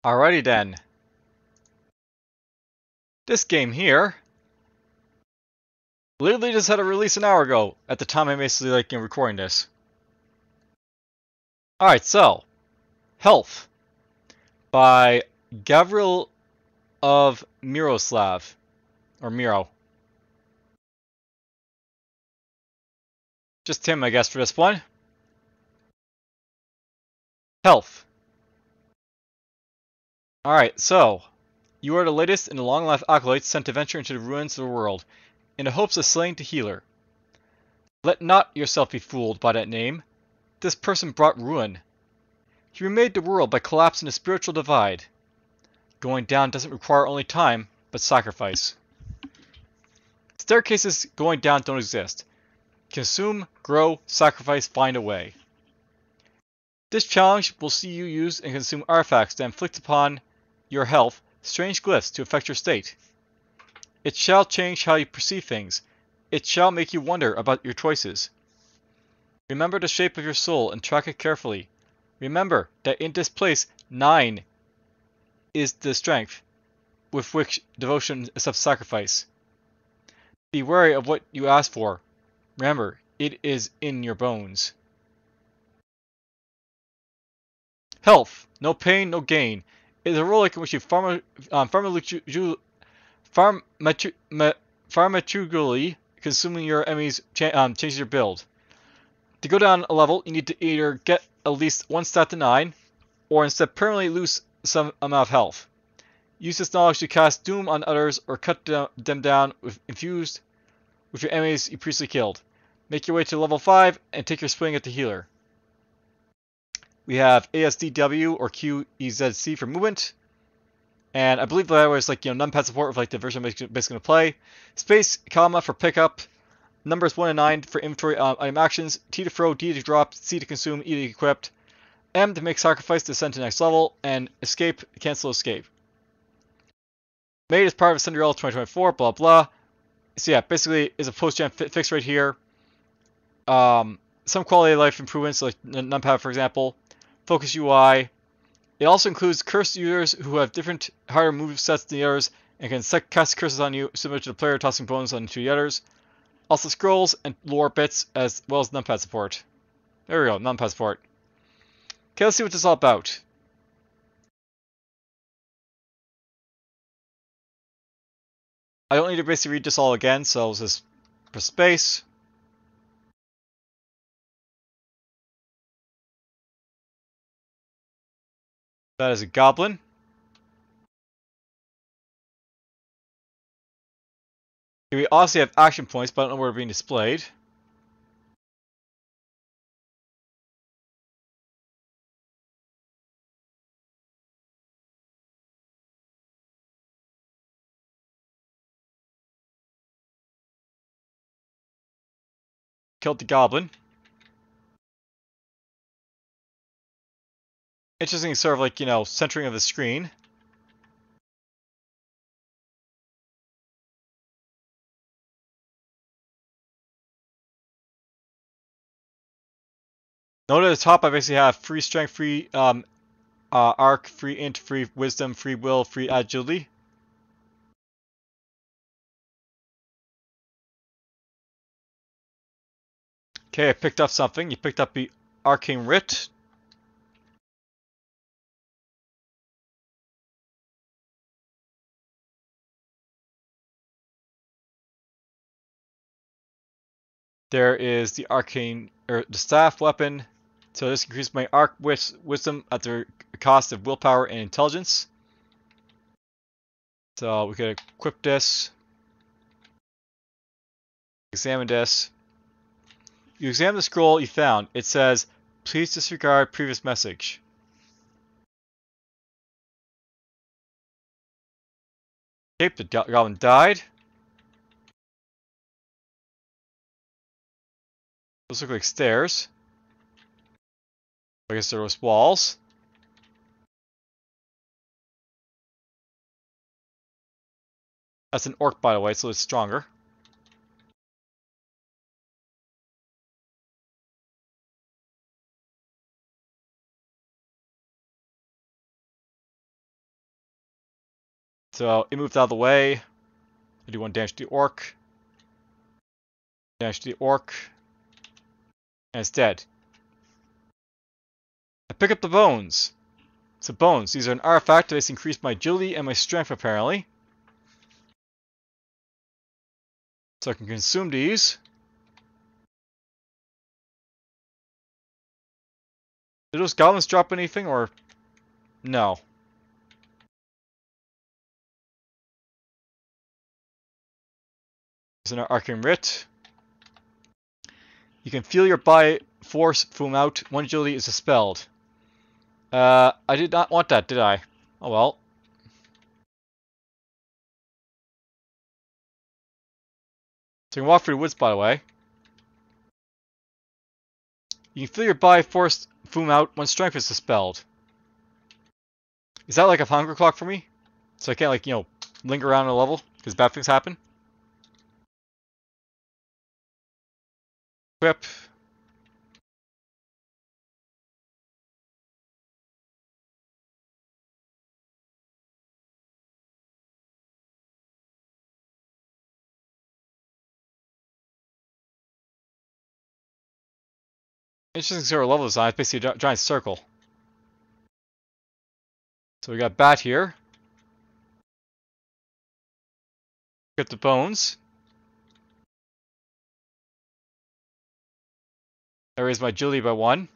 Alrighty then. This game here literally just had a release an hour ago at the time I'm basically recording this. Alright, so HELLTH by Gavril of Miroslav. Or Miro. Just Tim, I guess, for this one. HELLTH. Alright, so you are the latest in the long-lived acolytes sent to venture into the ruins of the world, in the hopes of slaying the healer. Let not yourself be fooled by that name. This person brought ruin. He remade the world by collapsing the spiritual divide. Going down doesn't require only time, but sacrifice. Staircases going down don't exist. Consume, grow, sacrifice, find a way. This challenge will see you use and consume artifacts that inflict upon your health strange glyphs to affect your state. It shall change how you perceive things. It shall make you wonder about your choices. Remember the shape of your soul and track it carefully. Remember that in this place, 9 is the strength with which devotion accepts sacrifice. Be wary of what you ask for. Remember, it is in your bones. HELLTH. No pain, no gain. It is a role in which you pharmaceutical consuming your enemies changes your build. To go down a level, you need to either get at least one stat to 9, or instead permanently lose some amount of health. Use this knowledge to cast doom on others or cut them down with infused with your enemies you previously killed. Make your way to level 5 and take your swing at the healer. We have ASDW or QEZC for movement. And I believe that was numpad support with the version I'm basically going to play. Space, comma for pickup. Numbers 1 and 9 for inventory item actions. T to throw, D to drop, C to consume, E to equip. M to make sacrifice to ascend to the next level. And escape, cancel escape. Made as part of 7DRL 2024, blah blah. So yeah, basically is a post-gen fix right here. Some quality of life improvements like numpad for example. Focus UI. It also includes cursed users who have different harder move sets than the others and can cast curses on you similar to the player tossing bones onto the others. Also scrolls and lore bits as well as numpad support. There we go, numpad support. Okay, let's see what this is all about. I don't need to basically read this all again, so let's just press space. That is a goblin. We also have action points, but I don't know where they're being displayed. Killed the goblin. Interesting sort of centering of the screen. Note at the top I basically have free strength, free arc, free int, free wisdom, free will, free agility. Okay, I picked up something. You picked up the arcane writ. There is the arcane, or the staff weapon. So this increases my arc wisdom at the cost of willpower and intelligence. So we could equip this. Examine this. You examine the scroll you found. It says, please disregard previous message. Okay, the goblin died. Those look like stairs. I guess there was walls. That's an orc, by the way, so it's stronger. So it moved out of the way. I do 1 damage to the orc. Damage to the orc. And it's dead. I pick up the bones. So bones, these are an artifact that has increased my agility and my strength apparently. So I can consume these. Did those goblins drop anything or no? There's an arcane writ. You can feel your body force foam out. 1 agility is dispelled. I did not want that, did I? Oh well. So you can walk through the woods, by the way. You can feel your body force foam out when strength is dispelled. Is that like a hunger clock for me? So I can't, like, linger around a level because bad things happen? Equip. Interesting 0 level design. It's basically a giant circle. So we got bat here. Get the bones. I raise my agility by 1.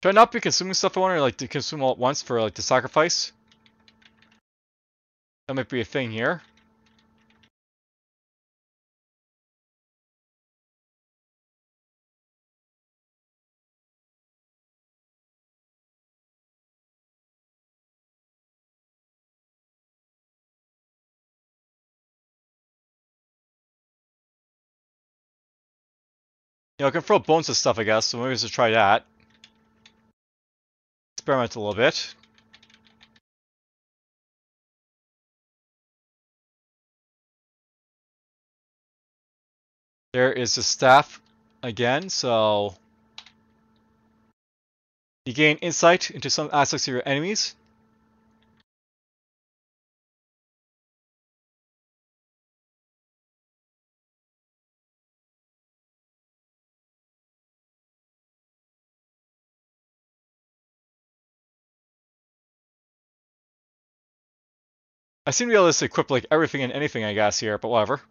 Should I not be consuming stuff I want, or like to consume all at once for like the sacrifice? That might be a thing here. I can throw bones and stuff, I guess, so maybe let's just try that. Experiment a little bit. There is the staff again, so you gain insight into some aspects of your enemies. I seem to be able to equip like everything and anything, I guess, here, but whatever.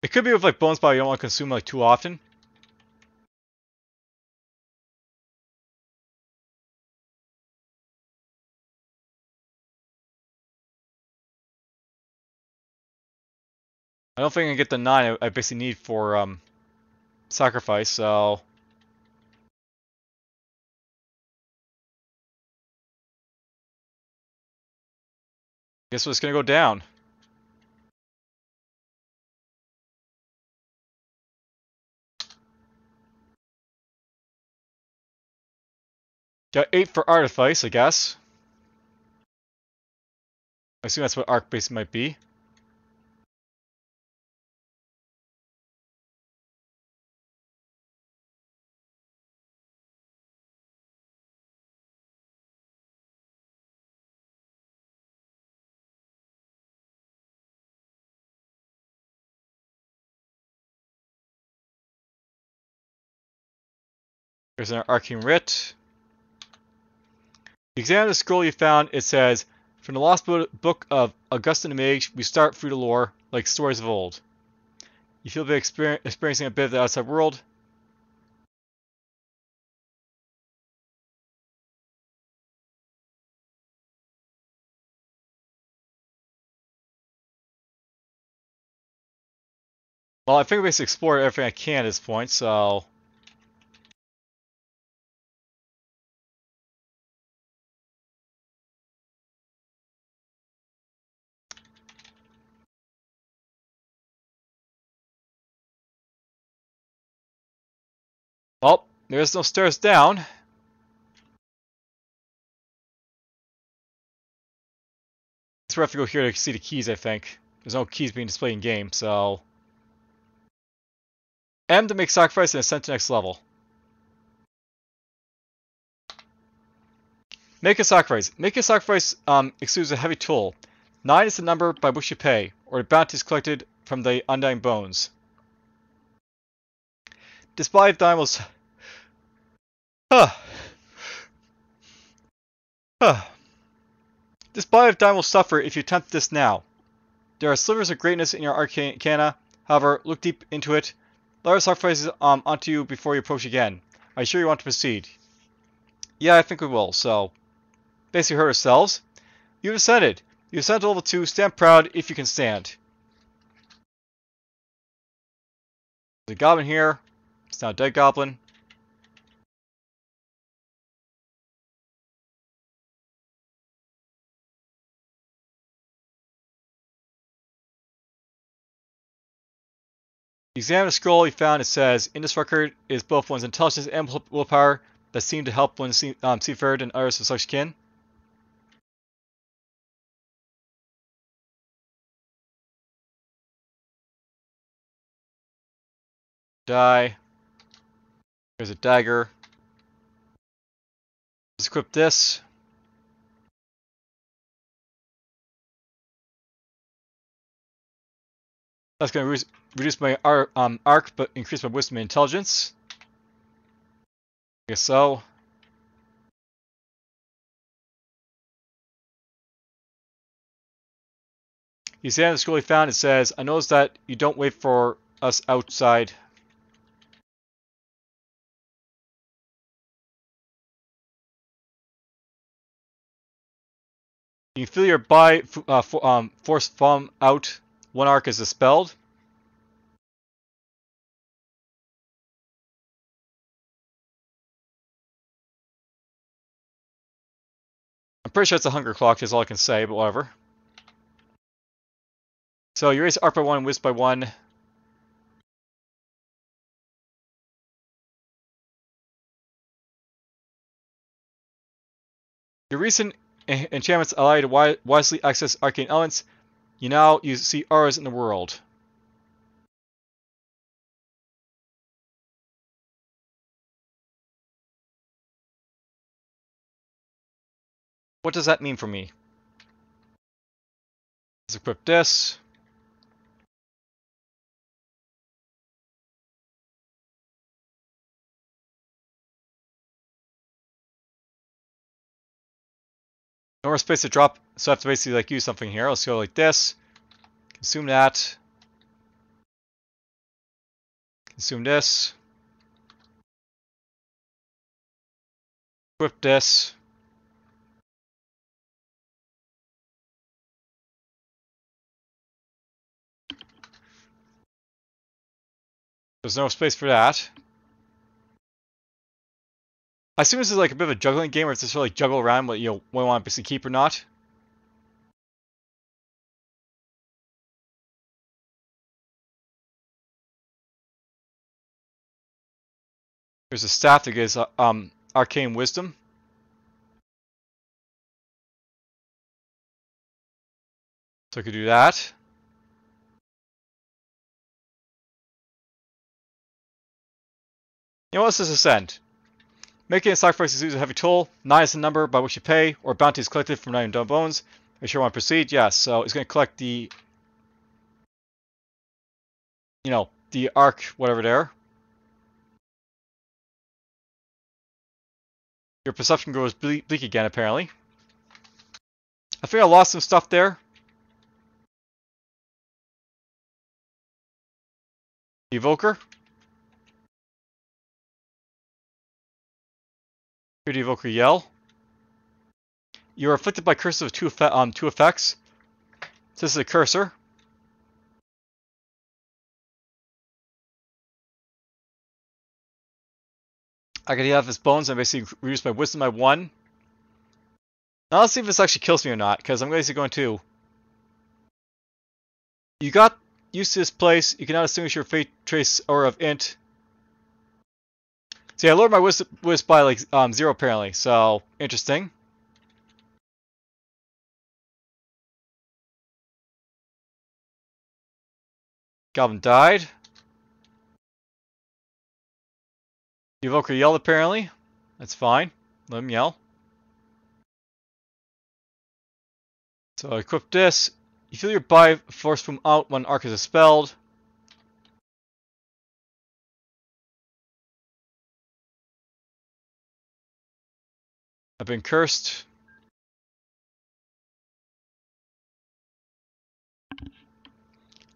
It could be with like bones, but you don't want to consume like too often. I don't think I can get the 9 I basically need for sacrifice, so I guess it's gonna go down. Got 8 for artifice, I guess. I assume that's what arc base might be. There's an arcane writ. Examine the scroll you found. It says, from the lost book of Augustine the Mage, we start through the lore, like stories of old. You feel like experiencing a bit of the outside world. Well, I think we basically explored everything I can at this point, so... Well, there's no stairs down. we have to go here to see the keys, I think. There's no keys being displayed in game, so... M to make sacrifice and ascend to next level. Make a sacrifice. Make a sacrifice excludes a heavy toll. 9 is the number by which you pay, or the bounty is collected from the undying bones. This body of thine will... This body of thine will suffer if you attempt this now. There are slivers of greatness in your arcana, however, look deep into it. Let our sacrifices onto you before you approach again. Are you sure you want to proceed? Yeah, I think we will, so... Basically hurt ourselves. You've ascended. You ascended to level 2, stand proud if you can stand. There's a goblin here. It's now a dead goblin. Examine a scroll you found. It says, in this record is both one's intelligence and willpower that seem to help one seafared and others of such kin. Die. There's a dagger. Let's equip this. That's going to reduce my arc, but increase my wisdom and intelligence. I guess so. You see on the scroll you found, it says, I noticed that you don't wait for us outside. You can feel your force from out. One arc is dispelled. I'm pretty sure it's a hunger clock, is all I can say, but whatever. So you raise arc by 1 and wisp by 1. Your recent enchantments allow you to wisely access arcane elements. You see auras in the world. What does that mean for me? Let's equip this. No more space to drop, so I have to basically use something here. Let's go like this. Consume that. Consume this. Equip this. There's no space for that. I assume this is like a bit of a juggling game where it's just really juggle around what we want to basically keep or not. There's a staff that gives arcane wisdom. So I could do that. You know what, let's just ascend. Making a sacrifice is a heavy toll. 9 is the number by which you pay, or bounty is collected from undying bones. Are you sure you want to proceed? Yes, so it's going to collect the... the arc, whatever there. Your perception grows bleak again, apparently. I think I lost some stuff there. Evoker. Hear the evoker yell. You are afflicted by curses of two effects. So this is a cursor. I can have his bones and basically reduce my wisdom by 1. Now let's see if this actually kills me or not, because I'm basically going to... You got used to this place. You cannot distinguish your fate trace aura of int. See, I lowered my wisdom by like 0 apparently, so interesting. Goblin died. The Evoker yelled apparently. That's fine. Let him yell. So I equip this. You feel your body force from out when Arc is expelled. I've been cursed.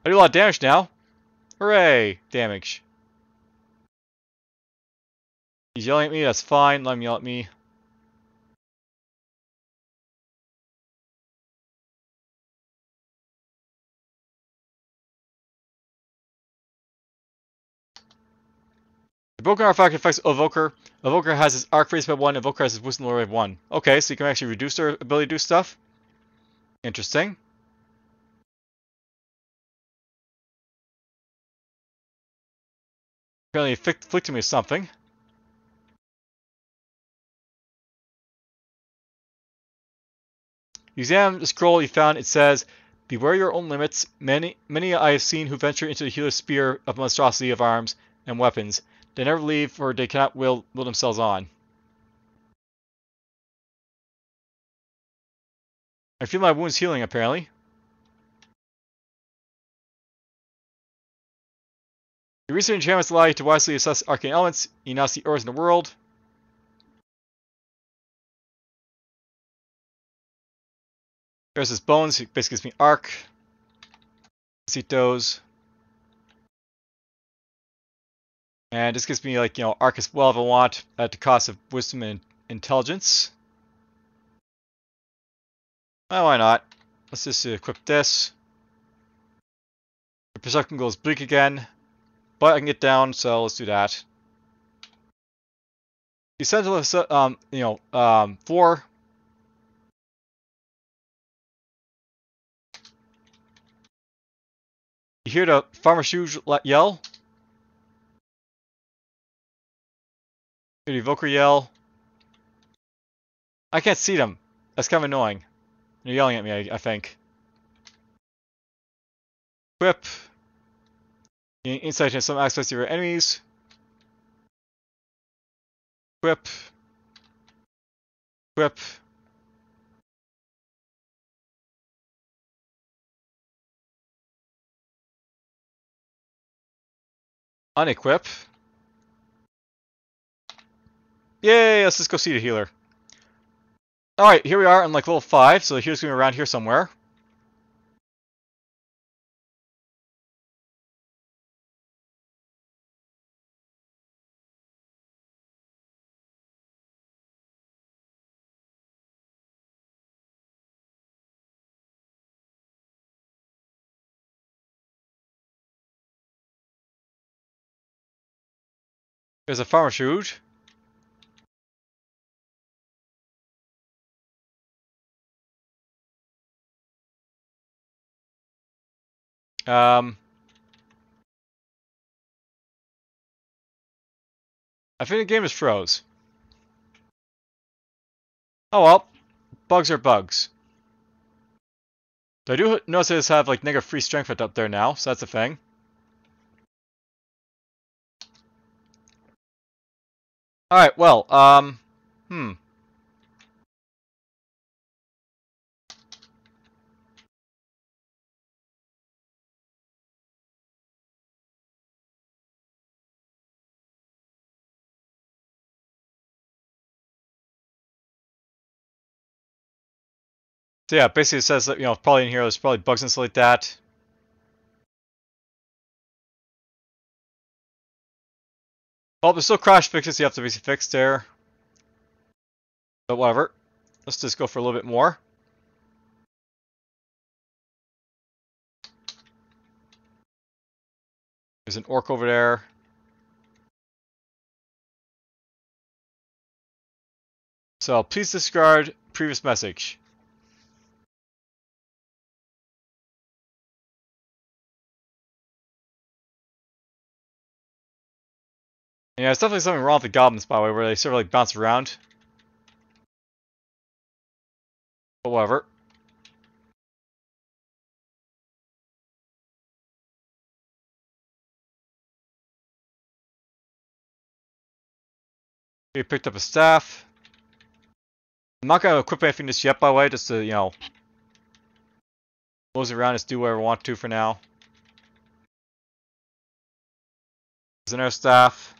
I do a lot of damage now. Hooray! Damage. He's yelling at me, that's fine. Let him yell at me. The broken artifact affects Evoker. Evoker has his arc raised by 1, Evoker has his wisdom lowered by 1. Okay, so you can actually reduce their ability to do stuff. Interesting. Apparently afflicting me with something. You examine the scroll you found, it says, beware your own limits. Many I have seen who venture into the healer's spear of monstrosity of arms and weapons. They never leave, for they cannot will themselves on. I feel my wounds healing, apparently. Your recent enchantments allow you to wisely assess arcane elements. You now see ores in the world. There's his bones, it basically gives me arc. Citos. And this gives me, like, you know, arc as well if I want, at the cost of wisdom and intelligence. Well, why not? Let's just equip this. The perception goes bleak again, but I can get down, so let's do that. You send to 4. You hear the farmer shoes yell. You hear the evoker yell. I can't see them. That's kind of annoying. They're yelling at me, I think. Equip. Gain insight into some aspects of your enemies. Equip. Equip. Unequip. Yay, let's just go see the healer. Alright, here we are on like level 5, so the healer's going to be around here somewhere. There's a farmer shoot. I think the game is froze. Oh well, bugs are bugs. I do notice it does have like negative free strength up there now, so that's a thing. Alright, well, So yeah, basically it says that, you know, probably in here there's probably bugs and stuff like that. Well, there's still crash fixes you have to be fixed there. But whatever. Let's just go for a little bit more. There's an orc over there. So please discard previous message. Yeah, there's definitely something wrong with the goblins, by the way, where they sort of like bounce around. But whatever. We picked up a staff. I'm not going to equip anything just yet, by the way, just to, you know, mosey around, just do whatever I want to for now. There's another staff.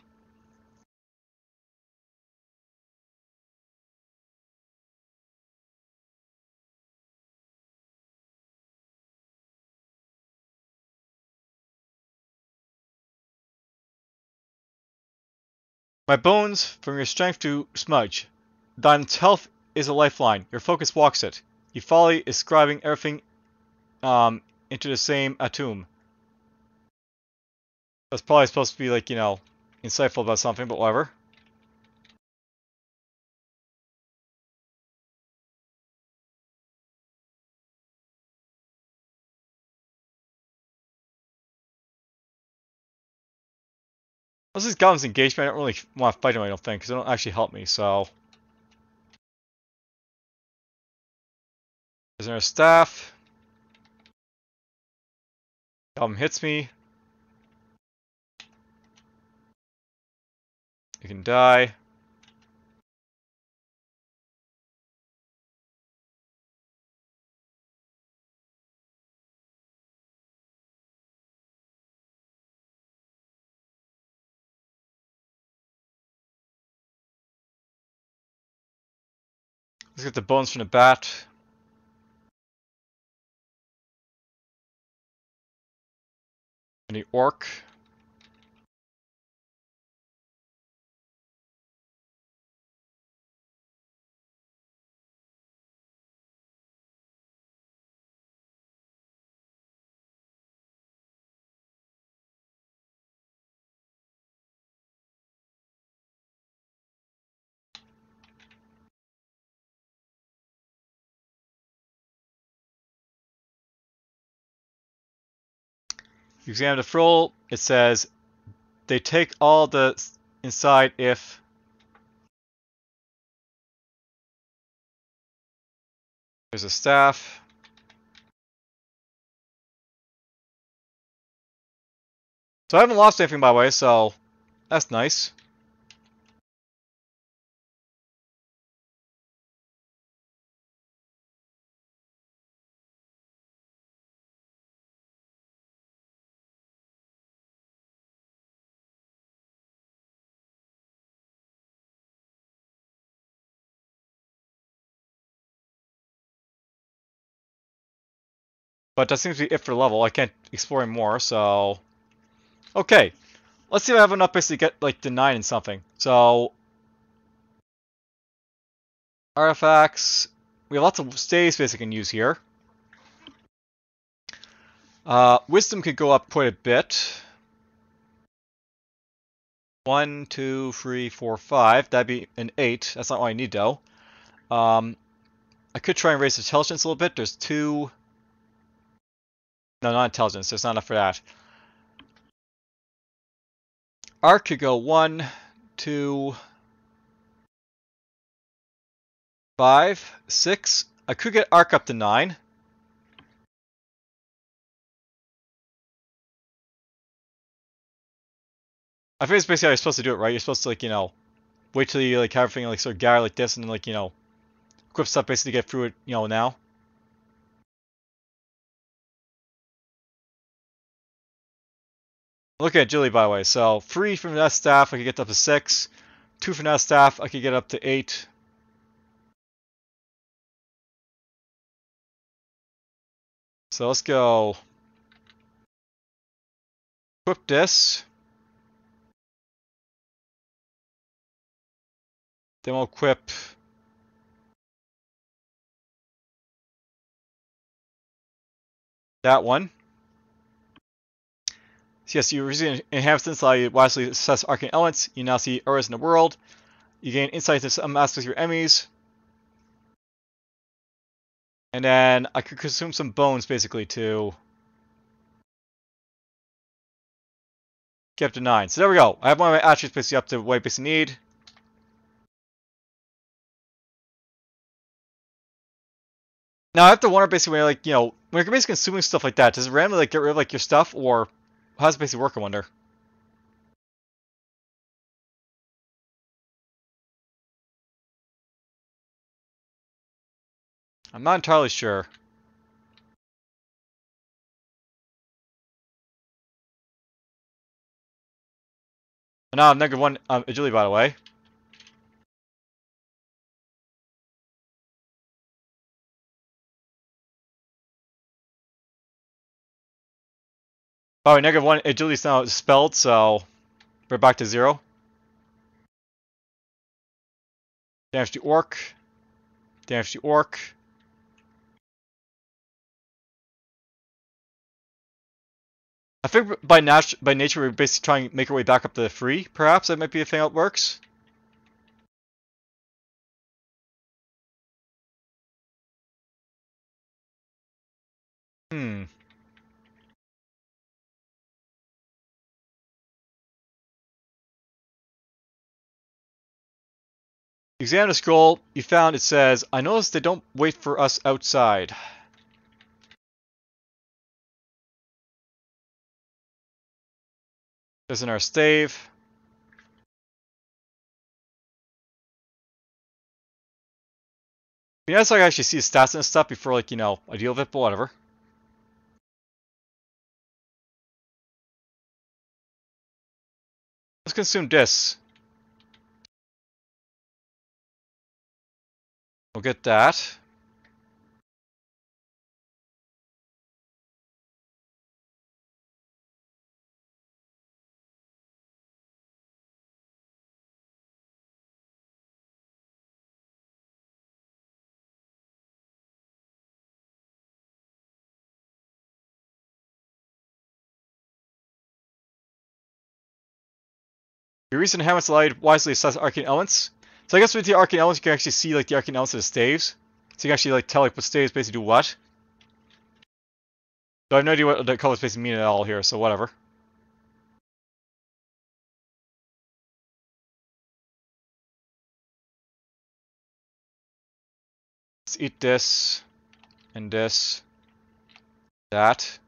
My bones, from your strength to smudge. Thine health is a lifeline. Your focus walks it. Your folly is scribing everything into the same atom. That's probably supposed to be like, you know, insightful about something, but whatever. Once this goblin's engaged me, I don't really want to fight him, I don't think, because they don't actually help me, so. There's another staff. Goblin hits me. You can die. Let's get the bones from the bat. And the orc. You examine the frill, it says, they take all the inside if there's a staff. So I haven't lost anything, by the way, so that's nice. But that seems to be it for the level. I can't explore more, so. Okay. Let's see if I have enough basically to get like the 9 and something. So. Artifacts. We have lots of stays basically can use here. Wisdom could go up quite a bit. 1, 2, 3, 4, 5. That'd be an 8. That's not what I need though. I could try and raise intelligence a little bit. There's 2. No, not intelligence. There's not enough for that. Arc could go 1, 2, 5, 6. I could get arc up to 9. I think it's basically how you're supposed to do it, right? You're supposed to, like, you know, wait till you, like, have everything, like, sort of gather like this and then, like, you know, equip stuff basically to get through it, you know, now. Look at agility, by the way. So, 3 from that staff, I could get up to 6. 2 from that staff, I could get up to 8. So, let's go. Equip this. Then we'll equip that one. So yes, you receive enhancements allow you to wisely assess arcane elements. You now see auras in the world. You gain insight into some aspects of your enemies. And then I could consume some bones basically to get up to 9. So there we go. I have one of my attributes basically up to what I basically need. Now I have to wonder basically when, like, you know, when you're basically consuming stuff like that, does it randomly like get rid of like your stuff, or how does it basically work, I wonder? I'm not entirely sure. And now I'm -1 agility, by the way. Oh, -1 agility is now spelled, so we're back to 0. Damage to orc. Damage to orc. I think by nature we're basically trying to make our way back up to free. Perhaps that might be a thing that works. Hmm. Examine the scroll. You found it says, I noticed they don't wait for us outside. There's in our stave. Be nice if I could actually see the stats and stuff before, like, I deal with it, but whatever. Let's consume this. We'll get that. Your recent helmets allow you to wisely assess arcane elements. So I guess with the arcane elements, you can actually see like the arcane elements of the staves. So you can actually like tell like what staves basically do what. So I have no idea what the colors basically mean at all here, so whatever. Let's eat this, and this, that.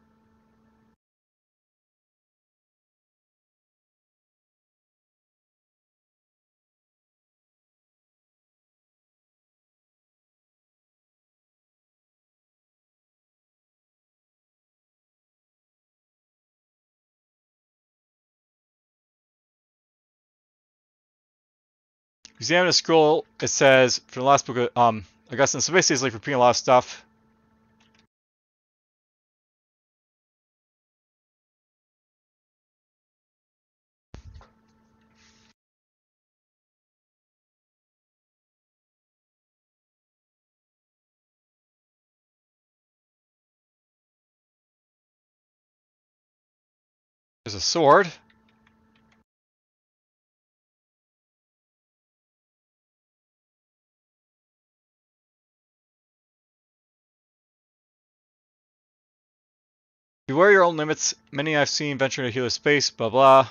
Examine the scroll. It says from the last book of Augustine. So basically, it's like repeating a lot of stuff. There's a sword. Beware your own limits. Many I've seen venture into healer space. Blah blah.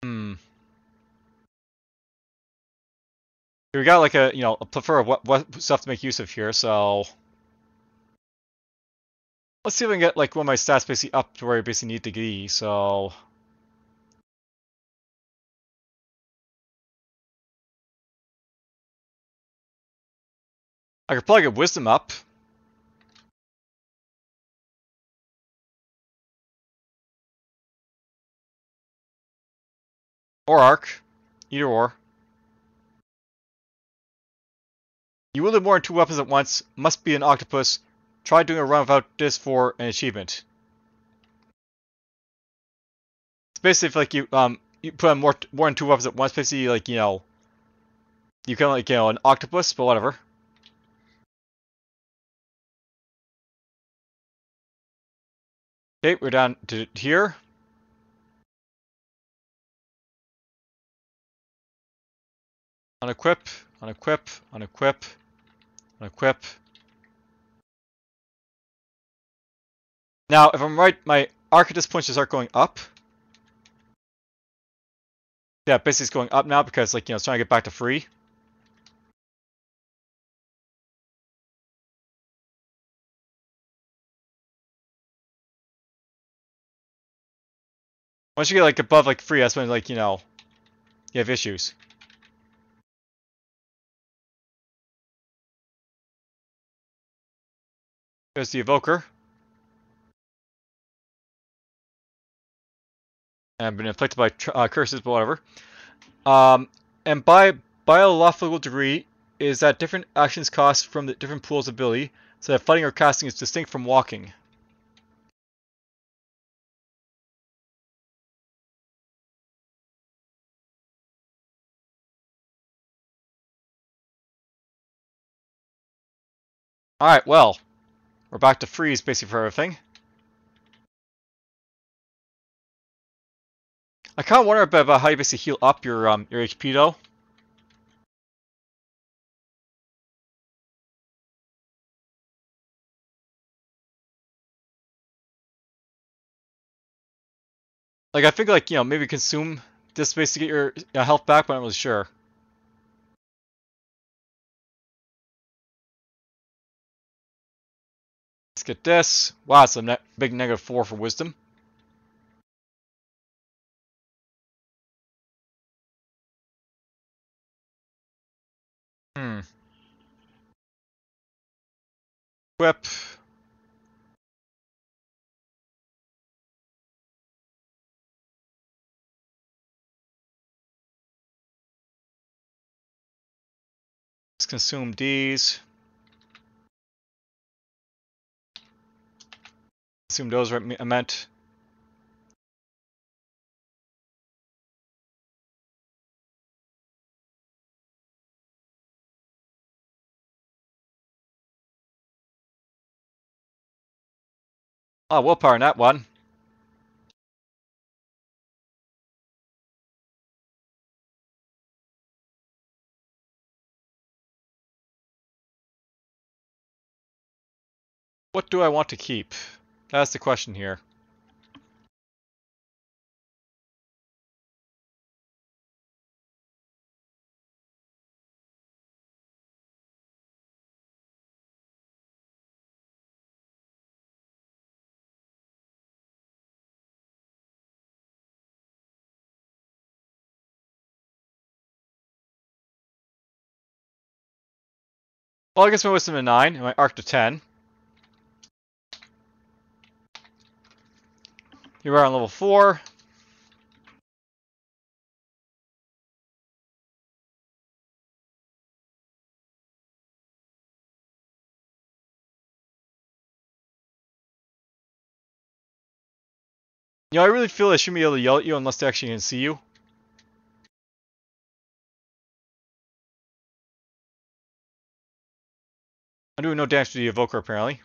Hmm. Here we got like a a plethora of what stuff to make use of here. So let's see if I can get like one of my stats basically up to where I basically need to be. So I could probably get wisdom up. Or arc. Either or. You wielded more than 2 weapons at once. Must be an octopus. Try doing a run without this for an achievement. It's basically if, like you put on more than 2 weapons at once. Basically like you can like an octopus, but whatever. Okay, we're down to here. Unequip, unequip, unequip, unequip. Now, if I'm right, my arc at this point should start going up. Yeah, basically it's going up now because like it's trying to get back to free. Once you get like above like 3, that's when like, you know, you have issues. There's the evoker. And I've been afflicted by curses, but whatever. And by biological degree is that different actions cost from the different pools of ability, so that fighting or casting is distinct from walking. Alright, well, we're back to freeze basically for everything. I kind of wonder about how you basically heal up your HP though. Like I think like, you know, maybe consume this space to get your health back, but I'm not really sure. Let's get this. Wow, it's a big -4 for wisdom. Hmm. Whip. Let's consume these. Consume those, right? I meant. Oh, willpower in that one. What do I want to keep? That's the question here. Well, I guess my wisdom to 9 and my arc to 10. Here we are on level 4. You know, I really feel I shouldn't be able to yell at you unless they actually can see you. I'm doing no damage to the evoker apparently.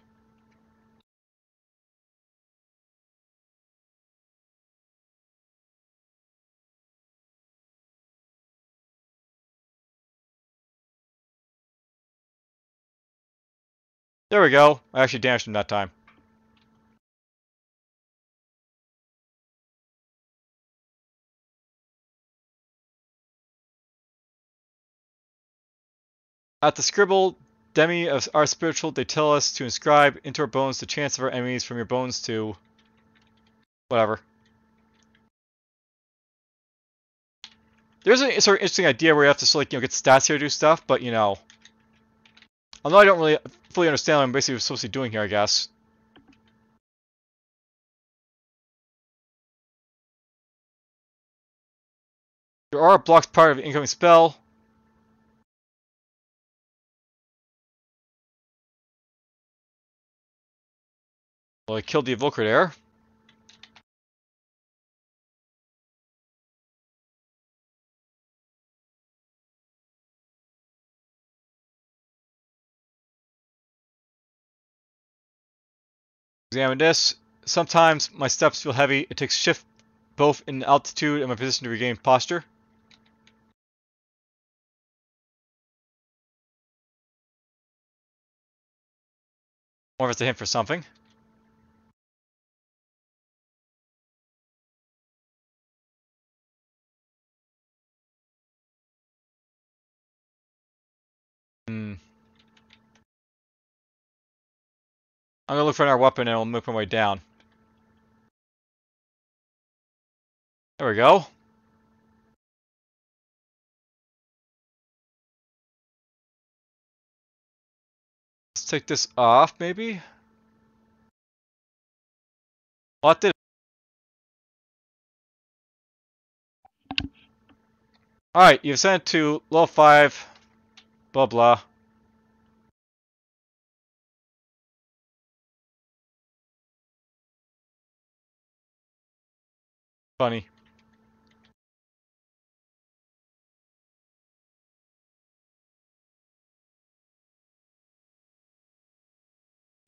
There we go. I actually damaged him that time. At the scribble, demi of our spiritual, they tell us to inscribe into our bones the chance of our enemies from your bones to... whatever. There's a sort of interesting idea where you have to sort of, like, you know, get stats here to do stuff, but, you know... although I don't really fully understand what I'm basically supposed to be doing here, I guess. Your aura blocks part of an incoming spell. Well, I killed the evoker there. Examine this. Sometimes my steps feel heavy. It takes shift both in altitude and my position to regain posture. More if it's a hint for something. I'm gonna look for another weapon and I'll move my way down. There we go. Let's take this off, maybe? Oh, that did it. Alright, you've sent it to level 5, blah blah. Funny.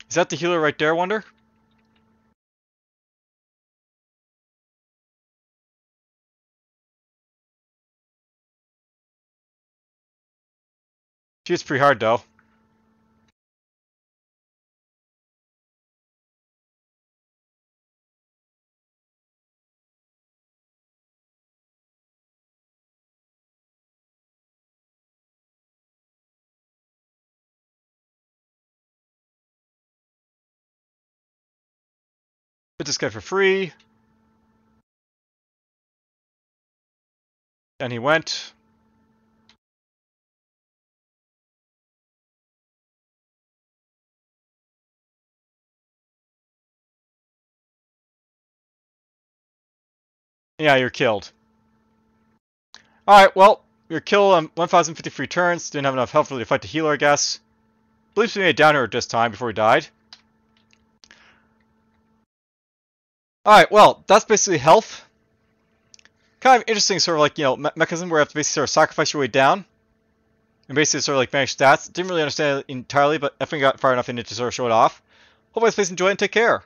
Is that the healer right there, I wonder? She hits pretty hard, though. Hit this guy for free. And he went. Yeah, you're killed. Alright, well, your kill on 1,053 turns. Didn't have enough health really to fight the healer, I guess. Believes we made it down here this time before he died. Alright, well, that's basically health. Kind of interesting sort of like, mechanism where you have to basically sort of sacrifice your way down. And basically sort of like manage stats. Didn't really understand it entirely, but definitely got far enough in it to sort of show it off. Hope you guys please enjoy and take care.